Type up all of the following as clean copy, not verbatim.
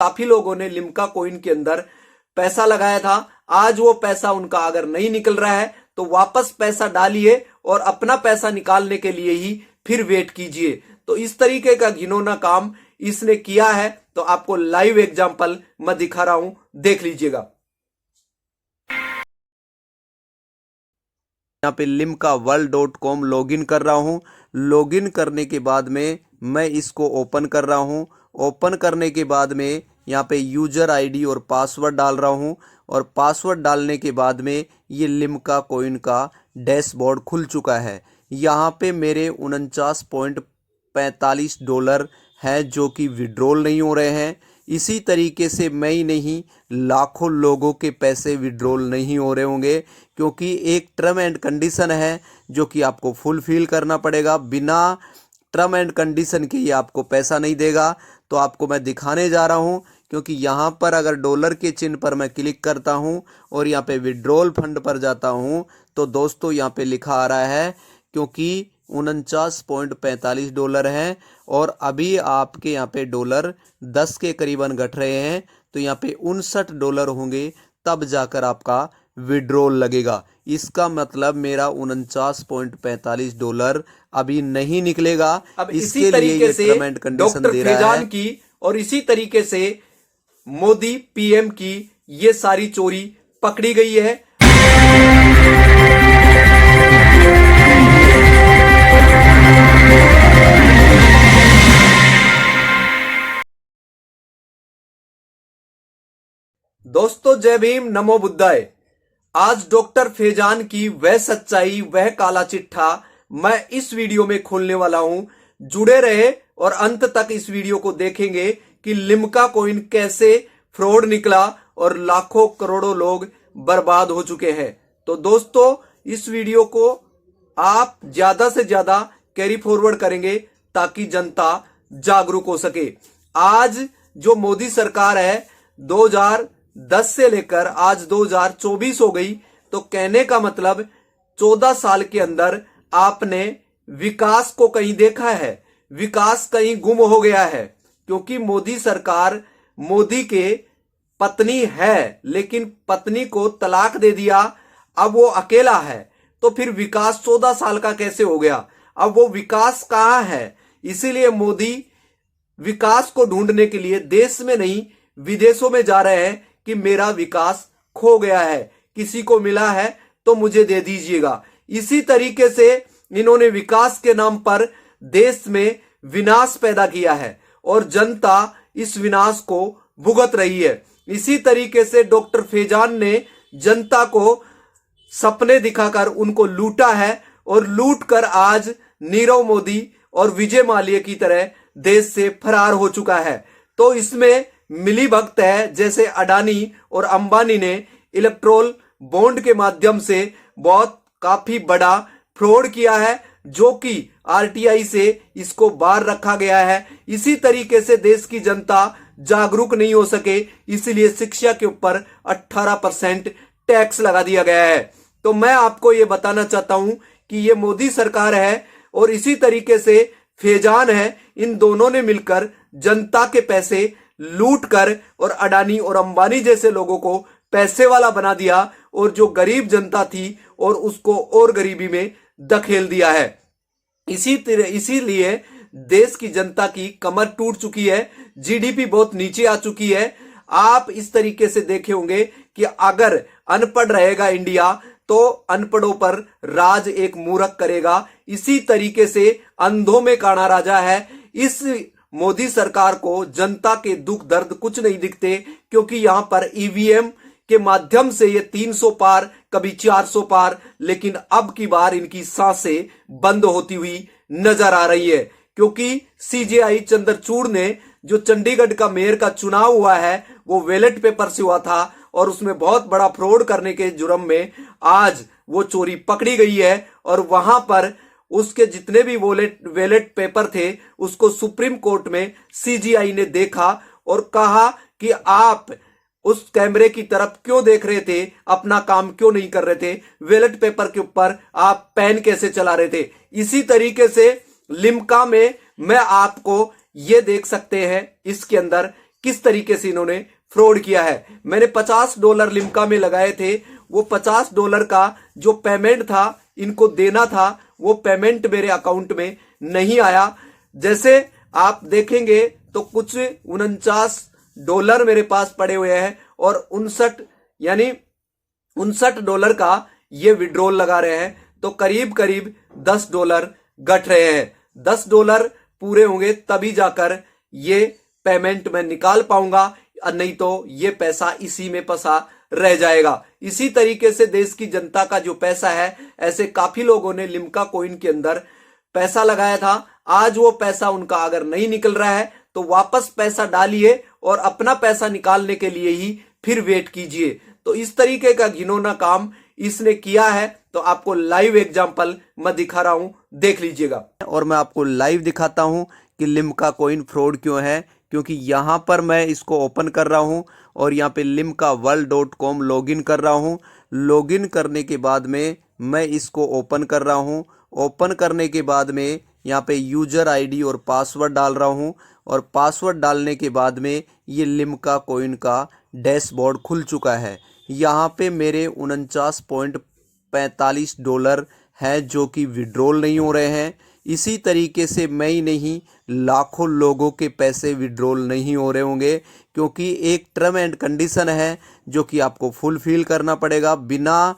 काफी लोगों ने लिम्का कॉइन के अंदर पैसा लगाया था। आज वो पैसा उनका अगर नहीं निकल रहा है तो वापस पैसा डालिए और अपना पैसा निकालने के लिए ही फिर वेट कीजिए। तो इस तरीके का घिनौना काम इसने किया है। तो आपको लाइव एग्जांपल मैं दिखा रहा हूं, देख लीजिएगा। यहाँ पे limkaworld.com लॉगिन कर रहा हूँ। लॉगिन करने के बाद में मैं इसको ओपन कर रहा हूँ। ओपन करने के बाद में यहाँ पे यूजर आईडी और पासवर्ड डाल रहा हूँ और पासवर्ड डालने के बाद में ये लिम्का कॉइन का डैशबोर्ड खुल चुका है। यहाँ पे मेरे 49.45 डॉलर हैं जो कि विड्रॉल नहीं हो रहे हैं। इसी तरीके से मैं ही नहीं, लाखों लोगों के पैसे विड्रॉल नहीं हो रहे होंगे, क्योंकि एक टर्म एंड कंडीशन है जो कि आपको फुलफिल करना पड़ेगा। बिना टर्म एंड कंडीशन के ये आपको पैसा नहीं देगा। तो आपको मैं दिखाने जा रहा हूं, क्योंकि यहाँ पर अगर डॉलर के चिन्ह पर मैं क्लिक करता हूं और यहाँ पे विड्रॉल फंड पर जाता हूं तो दोस्तों यहाँ पे लिखा आ रहा है, क्योंकि 49.45 डॉलर हैं और अभी आपके यहाँ पे डॉलर 10 के करीबन घट रहे हैं। तो यहाँ पे 59 डॉलर होंगे तब जाकर आपका विड्रॉल लगेगा। इसका मतलब मेरा 49.45 डॉलर अभी नहीं निकलेगा। अब इसके इसी तरीके लिए से टर्म एंड कंडीशन डॉक्टर दे रहा फैजान है की और इसी तरीके से मोदी पीएम की ये सारी चोरी पकड़ी गई है। दोस्तों जय भीम, नमो बुद्धाय। आज डॉक्टर फैजान की वह सच्चाई, वह काला चिट्ठा मैं इस वीडियो में खोलने वाला हूं। जुड़े रहे और अंत तक इस वीडियो को देखेंगे कि लिम्का कॉइन कैसे फ्रॉड निकला और लाखों करोड़ों लोग बर्बाद हो चुके हैं। तो दोस्तों इस वीडियो को आप ज्यादा से ज्यादा कैरी फॉरवर्ड करेंगे ताकि जनता जागरूक हो सके। आज जो मोदी सरकार है 2010 से लेकर आज 2024 हो गई, तो कहने का मतलब 14 साल के अंदर आपने विकास को कहीं देखा है? विकास कहीं गुम हो गया है, क्योंकि मोदी सरकार, मोदी के पत्नी है लेकिन पत्नी को तलाक दे दिया, अब वो अकेला है। तो फिर विकास 14 साल का कैसे हो गया? अब वो विकास कहां है? इसीलिए मोदी विकास को ढूंढने के लिए देश में नहीं विदेशों में जा रहे हैं कि मेरा विकास खो गया है, किसी को मिला है तो मुझे दे दीजिएगा। इसी तरीके से इन्होंने विकास के नाम पर देश में विनाश पैदा किया है और जनता इस विनाश को भुगत रही है। इसी तरीके से डॉक्टर फैजान ने जनता को सपने दिखाकर उनको लूटा है और लूट कर आज नीरव मोदी और विजय माल्या की तरह देश से फरार हो चुका है। तो इसमें मिली भगत है, जैसे अडानी और अंबानी ने इलेक्ट्रोल बॉन्ड के माध्यम से बहुत काफी बड़ा फ्रॉड किया है, जो कि आरटीआई से इसको बाहर रखा गया है। इसी तरीके से देश की जनता जागरूक नहीं हो सके, इसलिए शिक्षा के ऊपर 18% टैक्स लगा दिया गया है। तो मैं आपको यह बताना चाहता हूं कि यह मोदी सरकार है और इसी तरीके से फैजान है, इन दोनों ने मिलकर जनता के पैसे लूट कर और अडानी और अंबानी जैसे लोगों को पैसे वाला बना दिया और जो गरीब जनता थी और उसको और गरीबी में धकेल दिया है। इसीलिए देश की जनता की कमर टूट चुकी है, जीडीपी बहुत नीचे आ चुकी है। आप इस तरीके से देखे होंगे कि अगर अनपढ़ रहेगा इंडिया तो अनपढ़ों पर राज एक मूर्ख करेगा। इसी तरीके से अंधों में काना राजा है। इस मोदी सरकार को जनता के दुख दर्द कुछ नहीं दिखते, क्योंकि यहां पर ईवीएम के माध्यम से ये 300 पार, कभी 400 पार, लेकिन अब की बार इनकी सांसें बंद होती हुई नजर आ रही है। क्योंकि सीजेआई चंद्रचूड़ ने जो चंडीगढ़ का मेयर का चुनाव हुआ है वो बैलेट पेपर से हुआ था और उसमें बहुत बड़ा फ्रॉड करने के जुर्म में आज वो चोरी पकड़ी गई है और वहां पर उसके जितने भी बैलेट पेपर थे उसको सुप्रीम कोर्ट में सीजीआई ने देखा और कहा कि आप उस कैमरे की तरफ क्यों देख रहे थे, अपना काम क्यों नहीं कर रहे थे, बैलेट पेपर के ऊपर आप पेन कैसे चला रहे थे। इसी तरीके से लिम्का में मैं आपको ये देख सकते हैं इसके अंदर किस तरीके से इन्होंने फ्रॉड किया है। मैंने $50 लिम्का में लगाए थे, वो $50 का जो पेमेंट था इनको देना था, वो पेमेंट मेरे अकाउंट में नहीं आया। जैसे आप देखेंगे तो कुछ $49 मेरे पास पड़े हुए हैं और 59 डॉलर का ये विड्रॉल लगा रहे हैं, तो करीब करीब $10 घट रहे हैं। $10 पूरे होंगे तभी जाकर ये पेमेंट मैं निकाल पाऊंगा, नहीं तो ये पैसा इसी में फंसा रह जाएगा। इसी तरीके से देश की जनता का जो पैसा है, ऐसे काफी लोगों ने लिम्का कॉइन के अंदर पैसा लगाया था। आज वो पैसा उनका अगर नहीं निकल रहा है तो वापस पैसा डालिए और अपना पैसा निकालने के लिए ही फिर वेट कीजिए। तो इस तरीके का घिनौना काम इसने किया है, तो आपको लाइव एग्जांपल मैं दिखा रहा हूं, देख लीजिएगा। और मैं आपको लाइव दिखाता हूं कि लिम्का कॉइन फ्रॉड क्यों है, क्योंकि यहां पर मैं इसको ओपन कर रहा हूं और यहां पे limkaworld.com लॉगिन कर रहा हूं। लॉगिन करने के बाद में मैं इसको ओपन कर रहा हूं। ओपन करने के बाद में यहाँ पे यूजर आईडी और पासवर्ड डाल रहा हूँ, और पासवर्ड डालने के बाद में ये लिम्का कॉइन का डैशबोर्ड खुल चुका है। यहाँ पे मेरे $49.45 हैं जो कि विड्रॉल नहीं हो रहे हैं। इसी तरीके से मैं ही नहीं, लाखों लोगों के पैसे विड्रॉल नहीं हो रहे होंगे, क्योंकि एक टर्म एंड कंडीशन है जो कि आपको फुलफिल करना पड़ेगा। बिना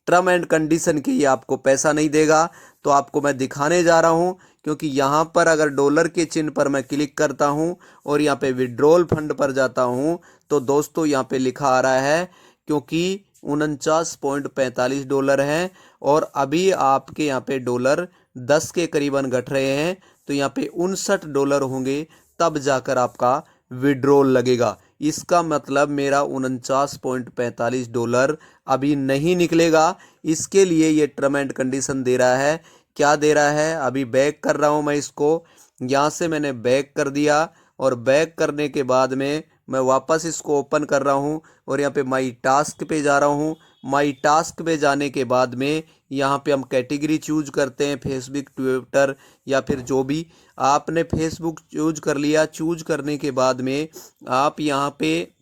टर्म एंड कंडीशन के ये आपको पैसा नहीं देगा। तो आपको मैं दिखाने जा रहा हूं, क्योंकि यहाँ पर अगर डॉलर के चिन्ह पर मैं क्लिक करता हूं और यहाँ पे विड्रॉल फंड पर जाता हूं, तो दोस्तों यहाँ पे लिखा आ रहा है क्योंकि $49.45 हैं और अभी आपके यहाँ पे डॉलर 10 के करीबन घट रहे हैं, तो यहाँ पे $59 होंगे तब जाकर आपका विड्रॉल लगेगा। इसका मतलब मेरा $49.45 अभी नहीं निकलेगा। इसके लिए ये टर्म एंड कंडीशन दे रहा है। क्या दे रहा है, अभी बैक कर रहा हूँ मैं इसको। यहाँ से मैंने बैक कर दिया और बैक करने के बाद में मैं वापस इसको ओपन कर रहा हूँ और यहाँ पे माई टास्क पे जा रहा हूँ। माई टास्क पे जाने के बाद में यहाँ पे हम कैटेगरी चूज करते हैं, फेसबुक, ट्विटर या फिर जो भी। आपने फेसबुक चूज कर लिया। चूज करने के बाद में आप यहाँ पे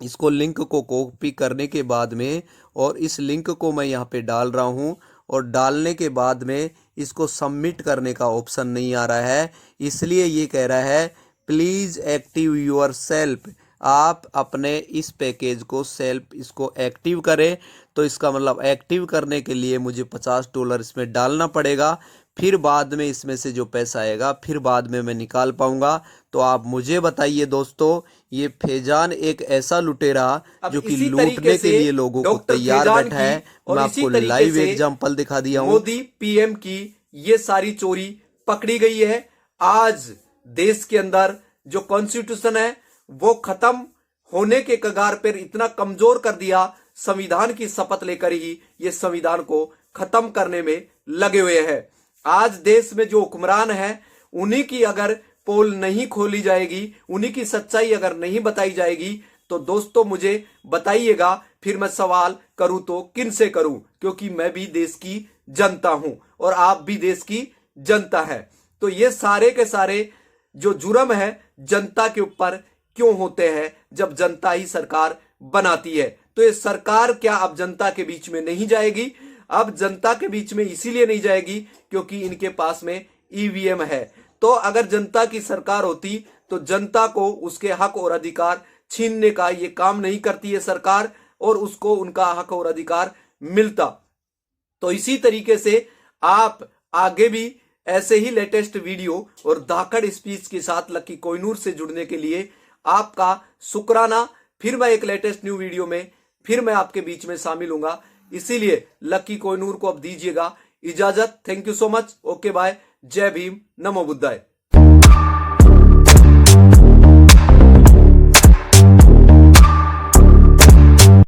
इसको लिंक को कॉपी करने के बाद में, और इस लिंक को मैं यहाँ पे डाल रहा हूँ, और डालने के बाद में इसको सबमिट करने का ऑप्शन नहीं आ रहा है, इसलिए ये कह रहा है प्लीज़ एक्टिव योर सेल्फ। आप अपने इस पैकेज को सेल्फ इसको एक्टिव करें। तो इसका मतलब एक्टिव करने के लिए मुझे $50 इसमें डालना पड़ेगा, फिर बाद में इसमें से जो पैसा आएगा फिर बाद में मैं निकाल पाऊंगा। तो आप मुझे बताइए दोस्तों, ये फैजान एक ऐसा लुटेरा जो कि लूटने के लिए लोगों को तैयार बैठा है। मैं आपको लाइव एग्जांपल दिखा दिया हूँ। मोदी पीएम की ये सारी चोरी पकड़ी गई है। आज देश के अंदर जो कॉन्स्टिट्यूशन है वो खत्म होने के कगार पर इतना कमजोर कर दिया, संविधान की शपथ लेकर ही ये संविधान को खत्म करने में लगे हुए हैं। आज देश में जो हुक्मरान है उन्हीं की अगर पोल नहीं खोली जाएगी, उन्हीं की सच्चाई अगर नहीं बताई जाएगी, तो दोस्तों मुझे बताइएगा फिर मैं सवाल करूं तो किन से करूं, क्योंकि मैं भी देश की जनता हूं और आप भी देश की जनता है। तो ये सारे के सारे जो जुर्म है जनता के ऊपर क्यों होते हैं, जब जनता ही सरकार बनाती है। तो ये सरकार क्या अब जनता के बीच में नहीं जाएगी? अब जनता के बीच में इसीलिए नहीं जाएगी क्योंकि इनके पास में ईवीएम है। तो अगर जनता की सरकार होती तो जनता को उसके हक और अधिकार छीनने का ये काम नहीं करती है सरकार, और उसको उनका हक और अधिकार मिलता। तो इसी तरीके से आप आगे भी ऐसे ही लेटेस्ट वीडियो और धाकड़ स्पीच के साथ लकी कोहिनूर से जुड़ने के लिए आपका शुक्राना। फिर मैं एक लेटेस्ट न्यू वीडियो में फिर मैं आपके बीच में शामिल हूंगा। इसीलिए लकी कोहिनूर को अब दीजिएगा इजाजत। Thank you so much. Okay bye. जय भीम, नमो बुद्धाय।